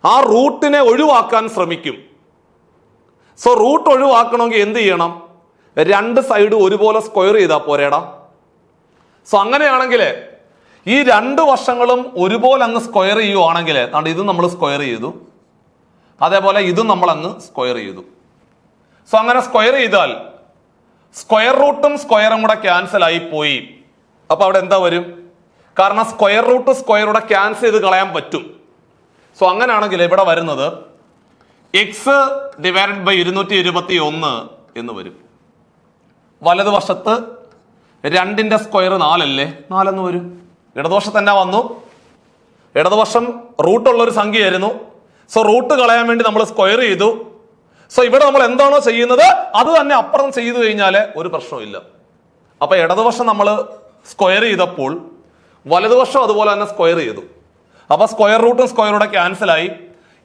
ആ റൂട്ടിനെ ഒഴിവാക്കാൻ ശ്രമിക്കും. സോ റൂട്ട് ഒഴിവാക്കണമെങ്കിൽ എന്ത് ചെയ്യണം? 2 സൈഡ് ഒരുപോലെ സ്ക്വയർ ചെയ്താൽ പോരേടാ. സോ അങ്ങനെയാണെങ്കിൽ ഈ 2 വശങ്ങളും ഒരുപോലെ അങ്ങ് സ്ക്വയർ ചെയ്യുവാണെങ്കിൽ, ഇത് നമ്മൾ സ്ക്വയർ ചെയ്തു, അതേപോലെ ഇതും നമ്മൾ അങ്ങ് സ്ക്വയർ ചെയ്തു. സോ അങ്ങനെ സ്ക്വയർ ചെയ്താൽ സ്ക്വയർ റൂട്ടും സ്ക്വയറും കൂടെ ക്യാൻസൽ ആയി പോയി. അപ്പൊ അവിടെ എന്താ വരും? കാരണം സ്ക്വയർ റൂട്ട് സ്ക്വയറൂടെ ക്യാൻസൽ ചെയ്ത് കളയാൻ പറ്റും. സോ അങ്ങനെയാണെങ്കിൽ ഇവിടെ വരുന്നത് എക്സ് ഡിവൈഡഡ് ബൈ 221 എന്ന് വരും. വലതുവശത്ത് 2ന്റെ സ്ക്വയർ 4 അല്ലേ, 4 എന്ന് വരും. ഇടതുവശത്ത് തന്നെ വന്നു, ഇടതുവശം റൂട്ടുള്ള ഒരു സംഖ്യയായിരുന്നു. സോ റൂട്ട് കളയാൻ വേണ്ടി നമ്മൾ സ്ക്വയർ ചെയ്തു. സോ ഇവിടെ നമ്മൾ എന്താണോ ചെയ്യുന്നത് അത് തന്നെ അപ്പുറം ചെയ്തു കഴിഞ്ഞാൽ ഒരു പ്രശ്നമില്ല. അപ്പൊ ഇടതുവശം നമ്മൾ സ്ക്വയർ ചെയ്തപ്പോൾ വലതുവശം അതുപോലെ തന്നെ സ്ക്വയർ ചെയ്തു. അപ്പൊ സ്ക്വയർ റൂട്ടും സ്ക്വയറൂടെ ക്യാൻസൽ ആയി.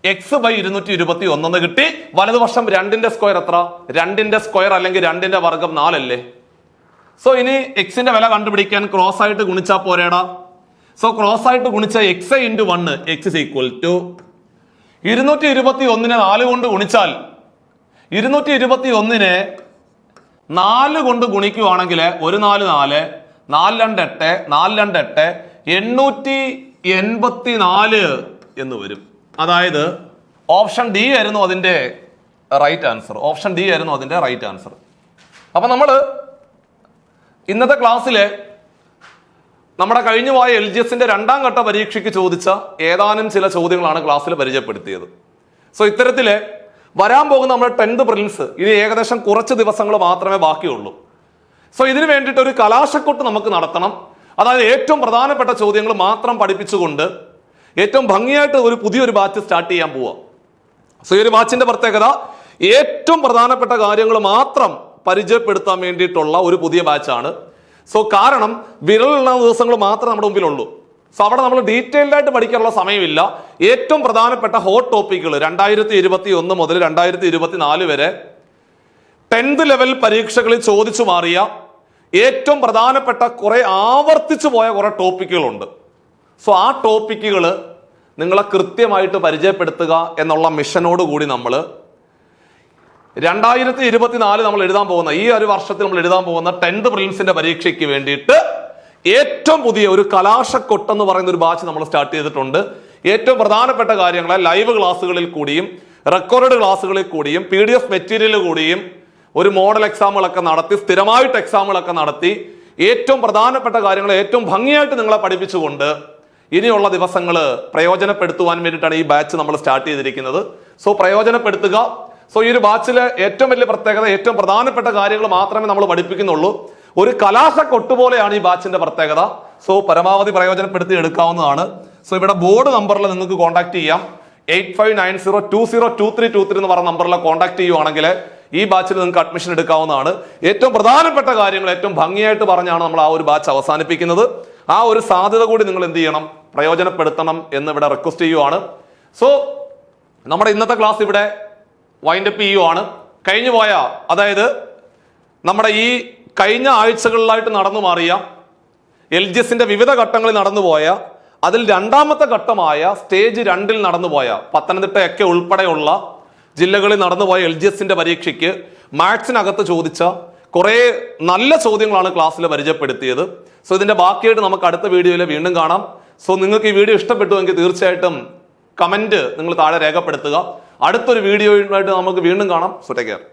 എക്സ് ബൈ 221 കിട്ടി. വലതുവശം 2ന്റെ സ്ക്വയർ എത്ര? 2ന്റെ സ്ക്വയർ അല്ലെങ്കിൽ 2ന്റെ വർഗം 4 അല്ലേ. സോ ഇനി എക്സിന്റെ വില കണ്ടുപിടിക്കാൻ ക്രോസ് ആയിട്ട് ഗുണിച്ചാൽ പോരേടാ. സോ ക്രോസ് ആയിട്ട് ഗുണിച്ച x into 1 x is equal to 221നെ 4 കൊണ്ട് ഗുണിച്ചാൽ 221നെ 4 കൊണ്ട് ഗുണിക്കുവാണെങ്കിൽ 1 4 4 4 2 8 4 2 8 884 എന്ന് വരും. അതായത് ഓപ്ഷൻ ഡി ആയിരുന്നു അതിന്റെ റൈറ്റ് ആൻസർ. ഓപ്ഷൻ ഡി ആയിരുന്നു അതിന്റെ റൈറ്റ് ആൻസർ. അപ്പൊ നമ്മൾ ഇന്നത്തെ ക്ലാസ്സിലെ നമ്മുടെ കഴിഞ്ഞുപോയ LGSന്റെ 2ാം ഘട്ട പരീക്ഷയ്ക്ക് ചോദിച്ച ഏതാനും ചില ചോദ്യങ്ങളാണ് ക്ലാസ്സിൽ പരിചയപ്പെടുത്തിയത്. സോ ഇത്തരത്തില് വരാൻ പോകുന്ന നമ്മുടെ 10th പ്രിലിംസ് ഇനി ഏകദേശം കുറച്ച് ദിവസങ്ങൾ മാത്രമേ ബാക്കിയുള്ളൂ. സോ ഇതിനു വേണ്ടിയിട്ട് ഒരു കലാശക്കൊട്ട് നമുക്ക് നടത്തണം. അതായത് ഏറ്റവും പ്രധാനപ്പെട്ട ചോദ്യങ്ങൾ മാത്രം പഠിപ്പിച്ചുകൊണ്ട് ഏറ്റവും ഭംഗിയായിട്ട് ഒരു പുതിയൊരു ബാച്ച് സ്റ്റാർട്ട് ചെയ്യാൻ പോവുക. സോ ഈ ഒരു ബാച്ചിന്റെ പ്രത്യേകത ഏറ്റവും പ്രധാനപ്പെട്ട കാര്യങ്ങൾ മാത്രം പരിചയപ്പെടുത്താൻ വേണ്ടിയിട്ടുള്ള ഒരു പുതിയ ബാച്ചാണ്. സോ കാരണം വിരലുള്ള ദിവസങ്ങൾ മാത്രമേ നമ്മുടെ മുമ്പിലുള്ളൂ. സോ അവിടെ നമ്മൾ ഡീറ്റെയിൽഡ് ആയിട്ട് പഠിക്കാനുള്ള സമയമില്ല. ഏറ്റവും പ്രധാനപ്പെട്ട ഹോട്ട് ടോപ്പിക്കുകൾ 2021 മുതൽ 2024 വരെ 10th ലെവൽ പരീക്ഷകളിൽ ചോദിച്ചു മാറിയ ഏറ്റവും പ്രധാനപ്പെട്ട കുറെ ആവർത്തിച്ചു പോയ കുറെ ടോപ്പിക്കുകളുണ്ട്. സോ ആ ടോപ്പിക്കുകൾ നിങ്ങളെ കൃത്യമായിട്ട് പരിചയപ്പെടുത്തുക എന്നുള്ള മിഷനോട് കൂടി നമ്മൾ 2024 നമ്മൾ എഴുതാൻ പോകുന്ന ഈ ഒരു വർഷത്തിൽ നമ്മൾ എഴുതാൻ പോകുന്ന 10th പ്രിലിംസിന്റെ പരീക്ഷയ്ക്ക് വേണ്ടിയിട്ട് ഏറ്റവും പുതിയ ഒരു കലാശക്കൊട്ട് എന്ന് പറയുന്ന ഒരു ബാച്ച് നമ്മൾ സ്റ്റാർട്ട് ചെയ്തിട്ടുണ്ട്. ഏറ്റവും പ്രധാനപ്പെട്ട കാര്യങ്ങളെ ലൈവ് ക്ലാസ്സുകളിൽ കൂടിയും റെക്കോർഡ് ക്ലാസ്സുകളിൽ കൂടിയും PDF മെറ്റീരിയൽ കൂടിയും ഒരു മോഡൽ എക്സാമുകളൊക്കെ നടത്തി സ്ഥിരമായിട്ട് എക്സാമുകളൊക്കെ നടത്തി ഏറ്റവും പ്രധാനപ്പെട്ട കാര്യങ്ങൾ ഏറ്റവും ഭംഗിയായിട്ട് നിങ്ങളെ പഠിപ്പിച്ചുകൊണ്ട് ഇനിയുള്ള ദിവസങ്ങൾ പ്രയോജനപ്പെടുത്തുവാൻ വേണ്ടിയിട്ടാണ് ഈ ബാച്ച് നമ്മൾ സ്റ്റാർട്ട് ചെയ്തിരിക്കുന്നത്. സോ പ്രയോജനപ്പെടുത്തുക. സോ ഈ ഒരു ബാച്ചിലെ ഏറ്റവും വലിയ പ്രത്യേകത ഏറ്റവും പ്രധാനപ്പെട്ട കാര്യങ്ങൾ മാത്രമേ നമ്മൾ പഠിപ്പിക്കുന്നുള്ളൂ. ഒരു കലാശക്കൊട്ട് പോലെയാണ് ഈ ബാച്ചിന്റെ പ്രത്യേകത. സോ പരമാവധി പ്രയോജനപ്പെടുത്തി എടുക്കാവുന്നതാണ്. സോ ഇവിടെ ബോർഡ് നമ്പറിൽ നിങ്ങൾക്ക് കോൺടാക്ട് ചെയ്യാം. 8590202323 എന്ന് പറഞ്ഞ നമ്പറിൽ കോൺടാക്ട് ചെയ്യുവാണെങ്കിൽ ഈ ബാച്ചിൽ നിങ്ങൾക്ക് അഡ്മിഷൻ എടുക്കാവുന്നതാണ്. ഏറ്റവും പ്രധാനപ്പെട്ട കാര്യങ്ങൾ ഏറ്റവും ഭംഗിയായിട്ട് പറഞ്ഞാണ് നമ്മൾ ആ ഒരു ബാച്ച് അവസാനിപ്പിക്കുന്നത്. ആ ഒരു സാധ്യത കൂടി നിങ്ങൾ എന്ത് ചെയ്യണം, പ്രയോജനപ്പെടുത്തണം എന്ന് ഇവിടെ റിക്വസ്റ്റ് ചെയ്യുവാണ്. സോ നമ്മുടെ ഇന്നത്തെ ക്ലാസ് ഇവിടെ വൈൻഡപ്പ് ചെയ്യുവാണ്. കഴിഞ്ഞു പോയ അതായത് നമ്മുടെ ഈ കഴിഞ്ഞ ആഴ്ചകളിലായിട്ട് നടന്നു മാറിയ LGSന്റെ വിവിധ ഘട്ടങ്ങളിൽ നടന്നുപോയ അതിൽ രണ്ടാമത്തെ ഘട്ടമായ സ്റ്റേജ് 2ൽ നടന്നുപോയ പത്തനംതിട്ടയൊക്കെ ഉൾപ്പെടെയുള്ള ജില്ലകളിൽ നടന്നുപോയ LGSന്റെ പരീക്ഷയ്ക്ക് മാത്സിനകത്ത് ചോദിച്ച കുറെ നല്ല ചോദ്യങ്ങളാണ് ക്ലാസ്സിൽ പരിചയപ്പെടുത്തിയത്. സോ ഇതിന്റെ ബാക്കിയായിട്ട് നമുക്ക് അടുത്ത വീഡിയോയിൽ വീണ്ടും കാണാം. സോ നിങ്ങൾക്ക് ഈ വീഡിയോ ഇഷ്ടപ്പെട്ടുവെങ്കിൽ തീർച്ചയായിട്ടും കമന്റ് നിങ്ങൾ താഴെ രേഖപ്പെടുത്തുക. അടുത്തൊരു വീഡിയോയുമായിട്ട് നമുക്ക് വീണ്ടും കാണാം. So take care.